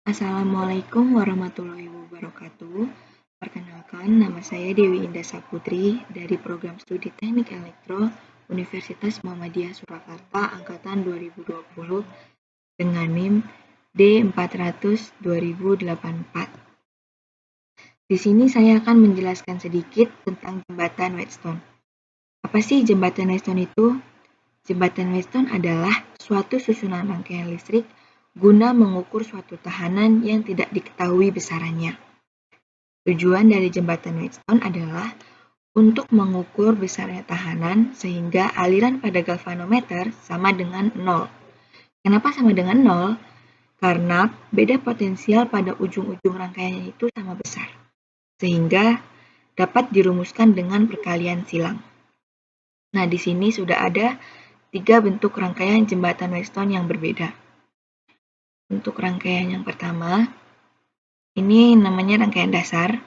Assalamualaikum warahmatullahi wabarakatuh. Perkenalkan, nama saya Dewi Indah Saputri dari Program Studi Teknik Elektro Universitas Muhammadiyah Surakarta Angkatan 2020 dengan NIM D400-2084. Di sini saya akan menjelaskan sedikit tentang jembatan Whetstone. Apa sih jembatan Whetstone itu? Jembatan Whetstone adalah suatu susunan rangkaian listrik guna mengukur suatu tahanan yang tidak diketahui besarannya. Tujuan dari jembatan Whetstone adalah untuk mengukur besarnya tahanan sehingga aliran pada galvanometer sama dengan 0. Kenapa sama dengan 0? Karena beda potensial pada ujung-ujung rangkaiannya itu sama besar, sehingga dapat dirumuskan dengan perkalian silang. Nah, di sini sudah ada 3 bentuk rangkaian jembatan Whetstone yang berbeda. Untuk rangkaian yang pertama, ini namanya rangkaian dasar.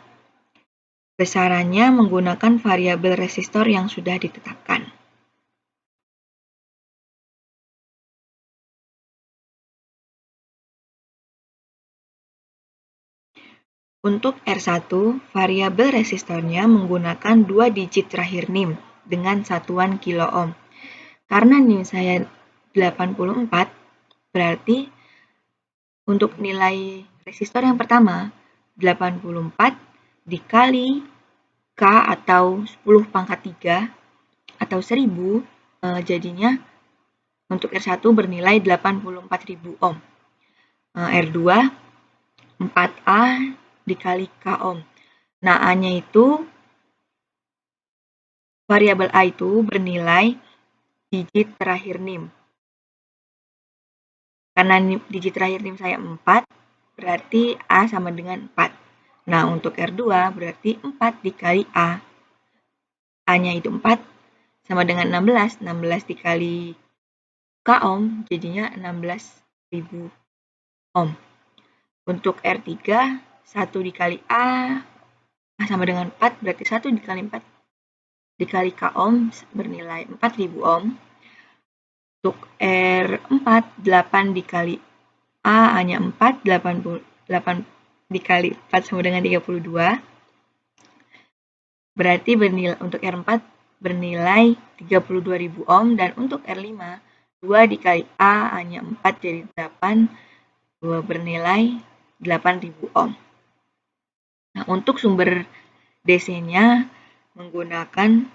Besarannya menggunakan variabel resistor yang sudah ditetapkan. Untuk R1, variabel resistornya menggunakan 2 digit terakhir NIM dengan satuan kilo ohm. Karena NIM saya 84, berarti untuk nilai resistor yang pertama, 84 dikali K atau 10 pangkat 3 atau 1000, jadinya untuk R1 bernilai 84.000 ohm. R2, 4A dikali K ohm. Nah, A-nya itu, variabel A itu bernilai digit terakhir NIM. Karena digit terakhir NIM saya 4, berarti A sama dengan 4. Nah, untuk R2 berarti 4 dikali A. A-nya itu 4 sama dengan 16. 16 dikali K ohm jadinya 16.000 ohm. Untuk R3, 1 dikali A sama dengan 4, berarti 1 dikali 4 dikali K ohm bernilai 4.000 ohm. Untuk R4, 8 dikali A hanya 4, 88 dikali 4 sama dengan 32. Berarti untuk R4 bernilai 32.000 ohm, dan untuk R5, 2 dikali A hanya 4 jadi 8, 2 bernilai 8.000 ohm. Nah, untuk sumber DC-nya menggunakan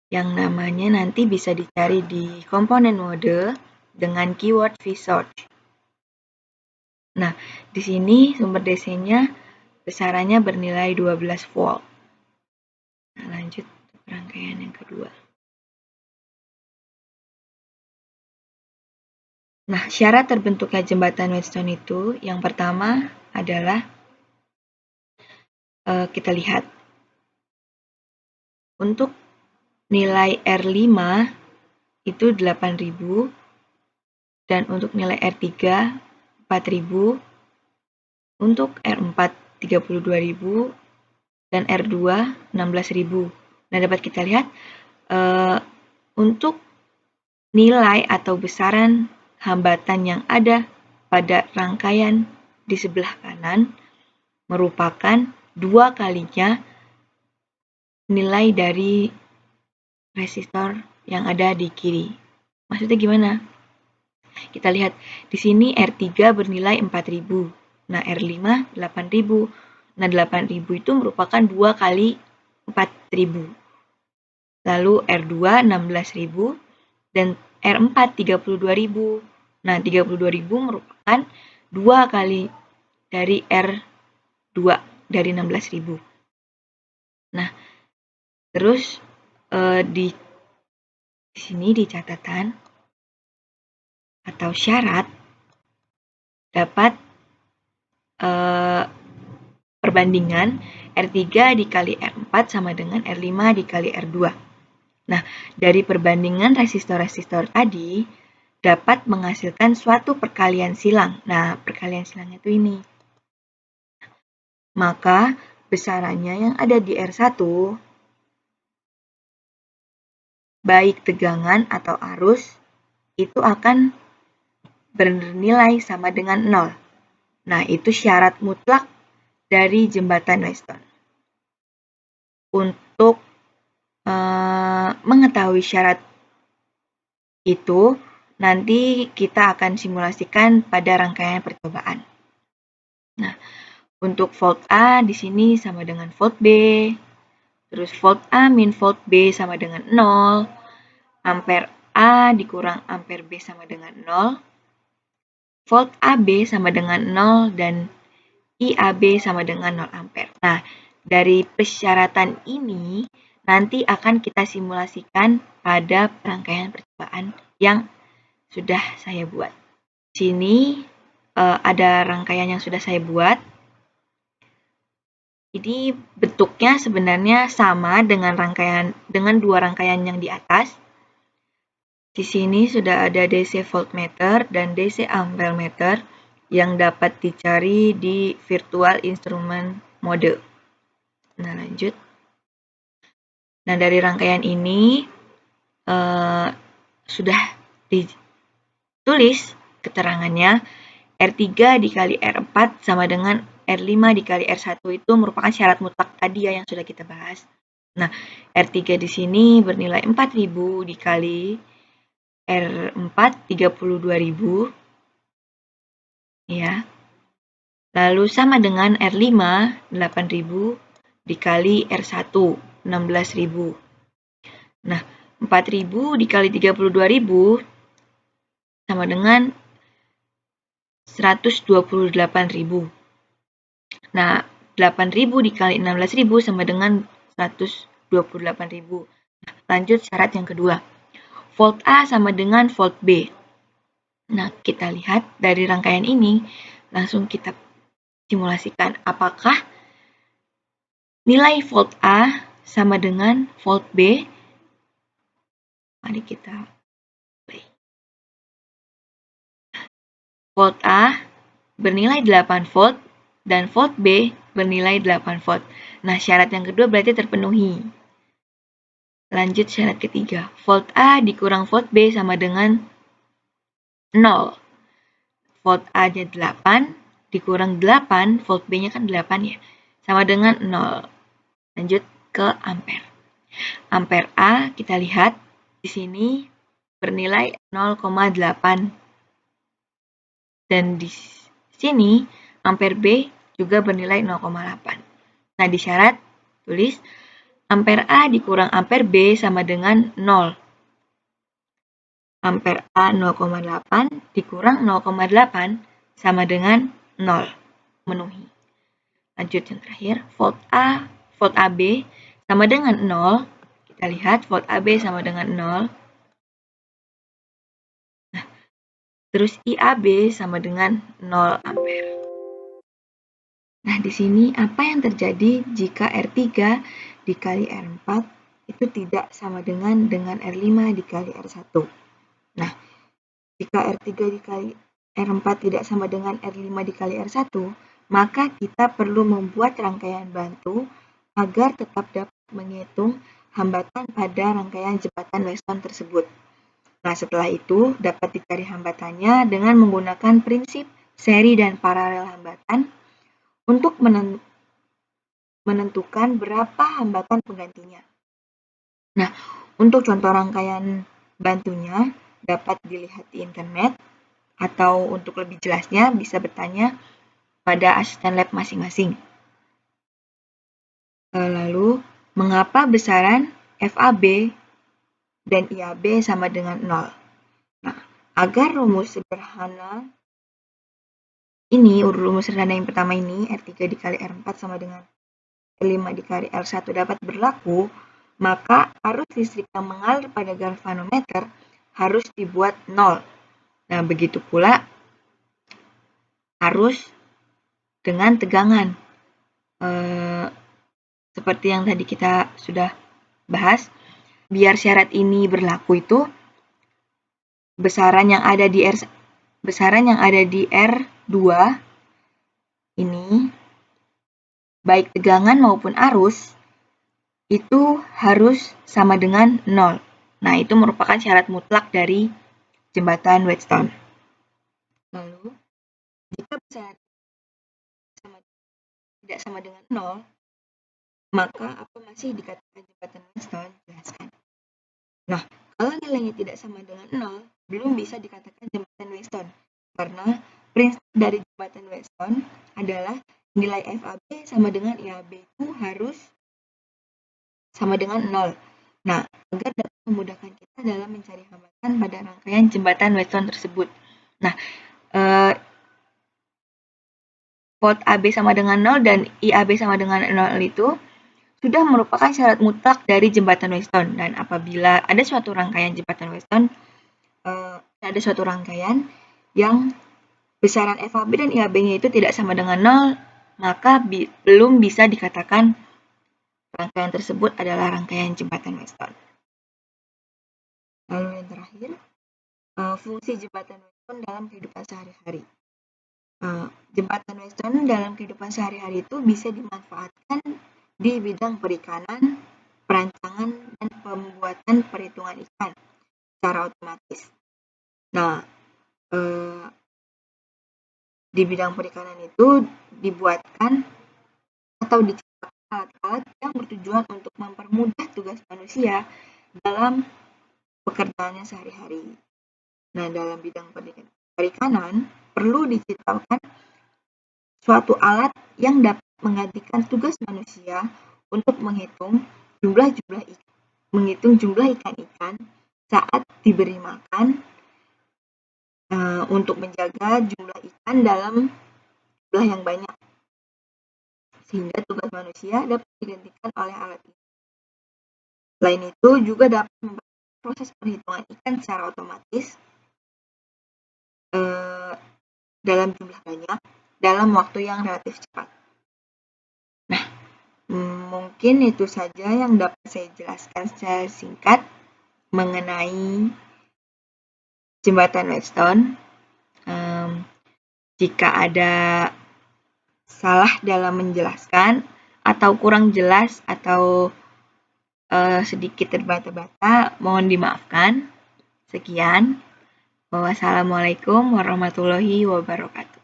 yang namanya nanti bisa dicari di komponen mode dengan keyword vSearch. Nah, di sini sumber DC-nya besarannya bernilai 12 volt. Nah, lanjut ke rangkaian yang kedua. Nah, syarat terbentuknya jembatan Whetstone itu yang pertama adalah kita lihat untuk nilai R5 itu 8.000 dan untuk nilai R3 4.000, untuk R4 32.000 dan R2 16.000. Nah, dapat kita lihat untuk nilai atau besaran hambatan yang ada pada rangkaian di sebelah kanan merupakan 2 kalinya nilai dari resistor yang ada di kiri. Maksudnya gimana? Kita lihat di sini R3 bernilai 4.000. Nah, R5 8.000. Nah, 8.000 itu merupakan 2 kali 4.000. Lalu R2 16.000 dan R4 32.000. Nah, 32.000 merupakan 2 kali dari R2 dari 16.000. Nah, terus di sini di catatan atau syarat dapat perbandingan R3 dikali R4 sama dengan R5 dikali R2. Nah, dari perbandingan resistor-resistor tadi dapat menghasilkan suatu perkalian silang. Nah, perkalian silangnya itu ini. Maka besarannya yang ada di R1 baik tegangan atau arus itu akan bernilai sama dengan 0. Nah, itu syarat mutlak dari jembatan Weston. Untuk mengetahui syarat itu, nanti kita akan simulasikan pada rangkaian percobaan. Nah, untuk volt A di sini sama dengan volt B, terus volt A min volt B sama dengan 0, ampere A dikurang ampere B sama dengan 0, volt AB sama dengan 0, dan IAB sama dengan 0 ampere. Nah, dari persyaratan ini nanti akan kita simulasikan pada rangkaian percobaan yang sudah saya buat. Di sini ada rangkaian yang sudah saya buat. Ini bentuknya sebenarnya sama dengan dua rangkaian yang di atas. Di sini sudah ada DC voltmeter dan DC ampermeter yang dapat dicari di virtual instrument mode. Nah, lanjut. Nah, dari rangkaian ini sudah ditulis keterangannya R3 dikali R4 sama dengan R5 dikali R1 itu merupakan syarat mutlak tadi ya yang sudah kita bahas. Nah, R3 di sini bernilai 4000 dikali R4 32.000 ya. Lalu sama dengan R5 8.000 dikali R1 16.000. Nah, 4.000 dikali 32.000 sama dengan 128.000. Nah, 8.000 dikali 16.000 sama dengan 128.000. Nah, lanjut syarat yang kedua. Volt A sama dengan volt B. Nah, kita lihat dari rangkaian ini, langsung kita simulasikan apakah nilai volt A sama dengan volt B. Mari kita play. Volt A bernilai 8 volt dan volt B bernilai 8 volt. Nah, syarat yang kedua berarti terpenuhi. Lanjut syarat ketiga. Volt A dikurang volt B sama dengan 0. Volt A-nya 8 dikurang 8, volt B-nya kan 8 ya. Sama dengan 0. Lanjut ke ampere. Ampere A kita lihat di sini bernilai 0,8. Dan di sini ampere B juga bernilai 0,8. Nah, di syarat tulis ampere A dikurang ampere B sama dengan 0. Ampere A 0,8 dikurang 0,8 sama dengan 0. Memenuhi. Lanjut yang terakhir, volt AB sama dengan 0. Kita lihat volt AB sama dengan 0. Nah, terus IAB sama dengan 0 ampere. Nah, di sini apa yang terjadi jika R3 dikali R4 itu tidak sama dengan R5 dikali R1. Nah, jika R3 dikali R4 tidak sama dengan R5 dikali R1, maka kita perlu membuat rangkaian bantu agar tetap dapat menghitung hambatan pada rangkaian jembatan Weston tersebut. Nah, setelah itu dapat dicari hambatannya dengan menggunakan prinsip seri dan paralel hambatan untuk menentukan berapa hambatan penggantinya. Nah, untuk contoh rangkaian bantunya dapat dilihat di internet, atau untuk lebih jelasnya bisa bertanya pada asisten lab masing-masing. Lalu, mengapa besaran FAB dan IAB sama dengan 0? Nah, agar rumus sederhana yang pertama ini, R3 dikali R4 sama dengan R5 dikali R1 dapat berlaku, maka arus listrik yang mengalir pada galvanometer harus dibuat 0. Nah, begitu pula arus dengan tegangan. Seperti yang tadi kita sudah bahas, biar syarat ini berlaku itu besaran yang ada di R2 ini, baik tegangan maupun arus, itu harus sama dengan 0. Nah, itu merupakan syarat mutlak dari jembatan Whetstone. Lalu, jika besaran tidak sama dengan 0, maka apa masih dikatakan jembatan Weston? Jelaskan. Nah, kalau nilainya tidak sama dengan 0, belum bisa dikatakan jembatan Weston. Karena prinsip dari jembatan Weston adalah nilai FAB sama dengan IAB itu harus sama dengan 0. Nah, agar dapat memudahkan kita dalam mencari hambatan pada rangkaian jembatan Weston tersebut. Nah, volt AB sama dengan 0 dan IAB sama dengan 0 itu sudah merupakan syarat mutlak dari jembatan Weston. Dan apabila ada suatu rangkaian jembatan Weston, ada suatu rangkaian yang besaran FAB dan IAB-nya itu tidak sama dengan 0, maka belum bisa dikatakan rangkaian tersebut adalah rangkaian jembatan Weston. Lalu yang terakhir, fungsi jembatan Weston dalam kehidupan sehari-hari. Jembatan Weston dalam kehidupan sehari-hari itu bisa dimanfaatkan di bidang perikanan, perancangan, dan pembuatan perhitungan ikan secara otomatis. Nah, di bidang perikanan itu dibuatkan atau diciptakan alat-alat yang bertujuan untuk mempermudah tugas manusia dalam pekerjaannya sehari-hari. Nah, dalam bidang perikanan perlu diciptakan suatu alat yang dapat menggantikan tugas manusia untuk menghitung jumlah ikan-ikan saat diberi makan, untuk menjaga jumlah ikan dalam jumlah yang banyak, sehingga tugas manusia dapat digantikan oleh alat ini. Selain itu juga dapat mempercepat proses perhitungan ikan secara otomatis dalam jumlah banyak dalam waktu yang relatif cepat. Nah, mungkin itu saja yang dapat saya jelaskan secara singkat mengenai jembatan Weston. Jika ada salah dalam menjelaskan atau kurang jelas atau sedikit terbata-bata, mohon dimaafkan. Sekian. Wassalamualaikum warahmatullahi wabarakatuh.